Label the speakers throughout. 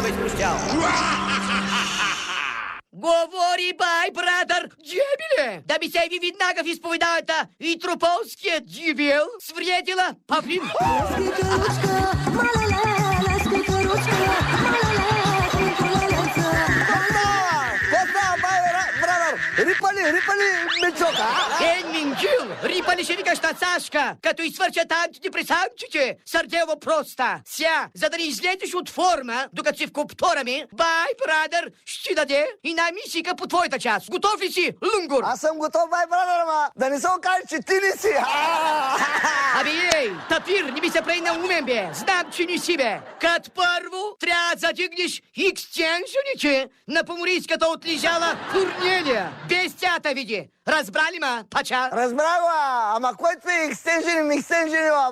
Speaker 1: изпрощял. Говори, бай, брадър, дебиле! Да ми се яви веднага в изповеданията и труполският дивил с вредила Павлин.
Speaker 2: Рипали, мечока, а?
Speaker 1: Минджил, рипали ще викаш на Сашка, като извършат антидепресантите, сърдело проста. Ся, за да не излезеш от форма, докато си в коптора ми, бай, брадър, ще даде и на мисика по твоята част. Готов ли си, лунгур?
Speaker 2: Аз съм готов, бай, брадър, ама да не се окаже, че ти не си.
Speaker 1: Абе, ей, тапир, не ми се прави на умен, бе. Знам, че не си, бе. Като първо трябва да задигнеш екстеншените на поморийската отлежала Корнелия. Без тята види. Разбрали ма, пача?
Speaker 2: Разбрах, ама кой е екстенжени,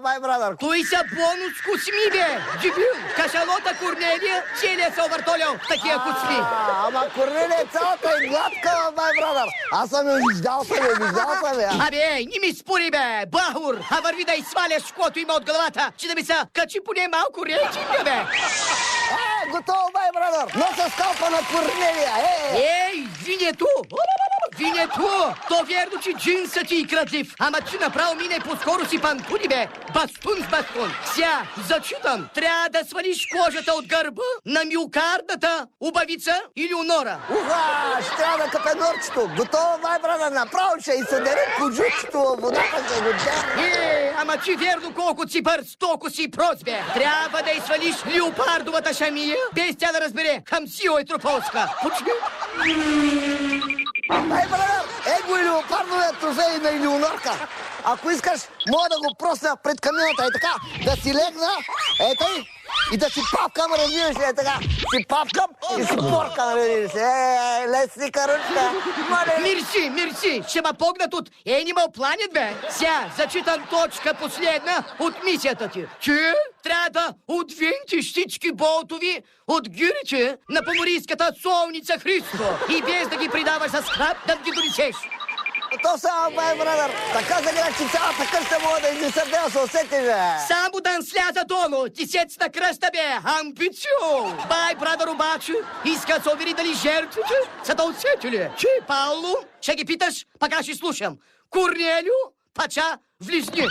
Speaker 2: бай, брадър?
Speaker 1: Той са бонус косми, бе. Дебил, кашалота Корнелия, целият се овъртолял в такива косми.
Speaker 2: Ама Корнелия цялата е гладка, бай, брадър. Аз съм я виждал съм я.
Speaker 1: Абе, ей, не ми спори, бе, бахур. А върви да изсваляш, каквото има от главата, че да ми се качи поне малко рейтинга, бе.
Speaker 2: Готово, бай, брадър. Нося скалпа на Корнелия,
Speaker 1: Ей, Винето! То вярно, че джинсът ти и крадлив. Ама ти направо мине по-скоро си пантуни, бе. Бастун с бастун. Ся, зачитам. Трябва да свалиш кожата от гърба на мюкардата, убавица или онора.
Speaker 2: Уха, ще трябва да капе норчето. Готово, бай, брадър, направо ще и се дере коджучето във водата за вода.
Speaker 1: Ама ти верно колко си бърз, толкова си прост, бе. Трябва да свалиш леопардовата шамия, без тя да разбере. Хамсио е труполска. Почни.
Speaker 2: Бай, брадър, его и леопардовия трофей на Илеонорка. Ако искаш, мога да го просна пред камината, е така, да си легна, е тъй, и да си папкам, разбираш ли, е така, си папкам и си поркам, разбираш ли, лесни каручка.
Speaker 1: Мирси, ще ма погнат от Animal Planet, бе. Ся, зачитам точка последна от мисията ти. Че трябва да отвинтиш всички болтови от гюрите на поморийската солница Христо и без да ги придаваш за скраб да ги донесеш.
Speaker 2: То само, бай, брадър, така загрях, че цялата къща мога да изнесат, да се усетиш, бе.
Speaker 1: Само да сляза долу, ти сец на кръста, бе, амбицио! Бай, брадър, обаче, иска да се увери дали жертвите са да усетили. Че, Пауло, ще ги питаш, пък аз ще слушам. Корнелио, пача, влизни.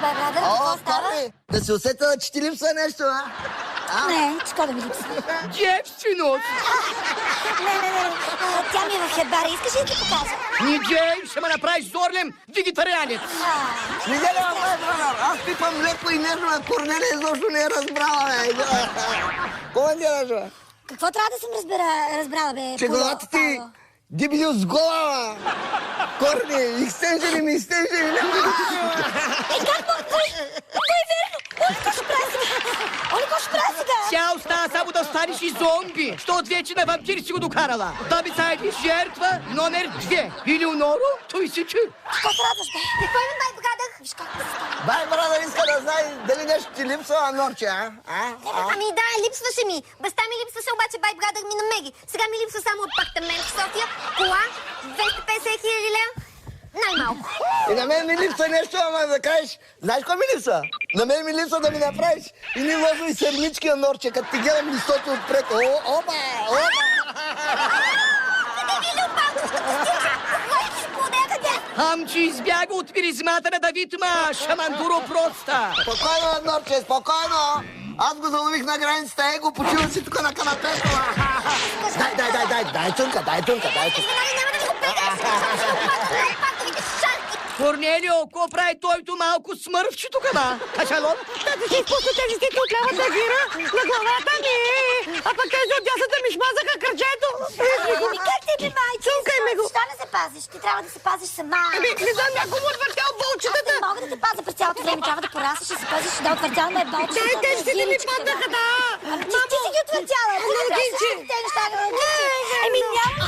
Speaker 3: Бай, брадър, какво става?
Speaker 2: Да се усетила, че ти липсва нещо, а?
Speaker 3: Не, че да ми липсва?
Speaker 1: Девственост!
Speaker 3: Не, тя ми е в хербара, искаш ли да ти покажа?
Speaker 1: Не дей, ще ме направиш зорлем вегетарианец.
Speaker 2: Неделя, бай, брадър, аз пипам леко и нежно на Корнелия, изобщо не е разбрала, бе. Командираш, бе?
Speaker 3: Какво трябва да съм разбрала, бе?
Speaker 2: Че главата ти дебилил с гола, Корни, екстенжени, няма да...
Speaker 3: Как мога? Кой е верно? Какво ще прави сега? Какво ще прави сега?
Speaker 1: Тя остава само да станеш и зомби, защото вече на вампир си го докарала. Да би сайди жертва номер 2. Или уноро, той си че.
Speaker 3: Какво се радваш, бе? Какво има, бай, погадах? Виж как се става.
Speaker 2: Бай, брадър, иска да знае дали нещо ти липсва на Норче, а?
Speaker 3: Ами да, липсваше ми. Баща ми липсваше, обаче бай, погадах ми на Меги. Сега ми липсва само апартамент в София, кола, 250 хиляди лева. Най-малко.
Speaker 2: И на мен ми липсва нещо, ама да кажеш, знаеш какво ми липсва? На мен ми липсва да ми направиш и ни лозови сернички на Норче, като ти гледам листото отпред. Опа!
Speaker 1: Амчи избяга от миризмата на Давид ма, шамандуро проста.
Speaker 2: Спокойно, Норче, спокойно! Аз го залових на границата, его, почивам си тук на канапето. Дай чунка.
Speaker 3: Няма да ми го пегаш.
Speaker 1: Корнелио, какво прави тойто малко смървче тук, ма? Кашалон?
Speaker 4: Да си изпусна тези стики от лявата гира на главата ми. А пък тези от дясната ми шмазаха кръчето.
Speaker 3: Ами как ти би, майче?
Speaker 4: Цункай ме го.
Speaker 3: Защо не се пазиш? Ти трябва да се пазиш сама.
Speaker 4: Не знам, някой му отвъртял болчетата.
Speaker 3: Аз не мога да те пазя през цялото време. Трябва да порасаш и се пазиш да отвъртял ме болчетата.
Speaker 4: Дай, тежките ми паднаха, да.
Speaker 3: Ами ти си ги отвъртяла. Ти не правиш всички те неща. Еми няма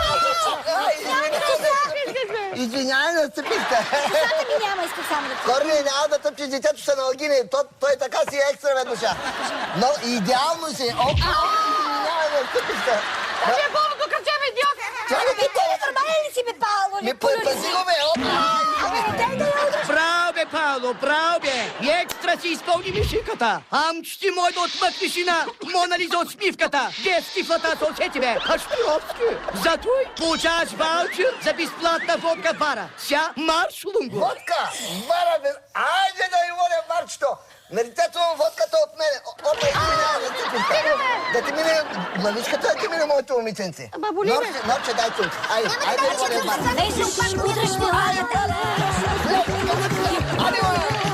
Speaker 2: Извинявай, настъпихте.
Speaker 3: Децата ми няма, искам само да ти.
Speaker 2: Корни, няма да тъпчеш детето са на огини. Той така си е екстра веднъж. Но идеално си. Извинявай, настъпихте.
Speaker 4: Ти е пълното кръче, бе, идиот.
Speaker 3: Ти нормален ли си, бе, Павло?
Speaker 2: Ми пази го, бе.
Speaker 3: Дай да я удръж.
Speaker 1: Браво, бе, Пауло, браво, бе! И екстра си изпълни мишиката. Амчти мой да отмъкнеш и на Мона Лиза усмивката. Де стифлата се усети, бе, Ашпировски. Зато получаваш ваучер за безплатна водка бара. Ся марш, Лунго.
Speaker 2: Водка! Бара, бе! Айде да ви водя барчето! Наритето водката от мене. Опа, да ти мине младичката, да ти мине моето момиченце.
Speaker 4: Бабули, бе.
Speaker 2: Норче, дай тук. Айде, айде да водя барчето.
Speaker 3: Ей, ще пак удръж по ролята.
Speaker 2: Айде,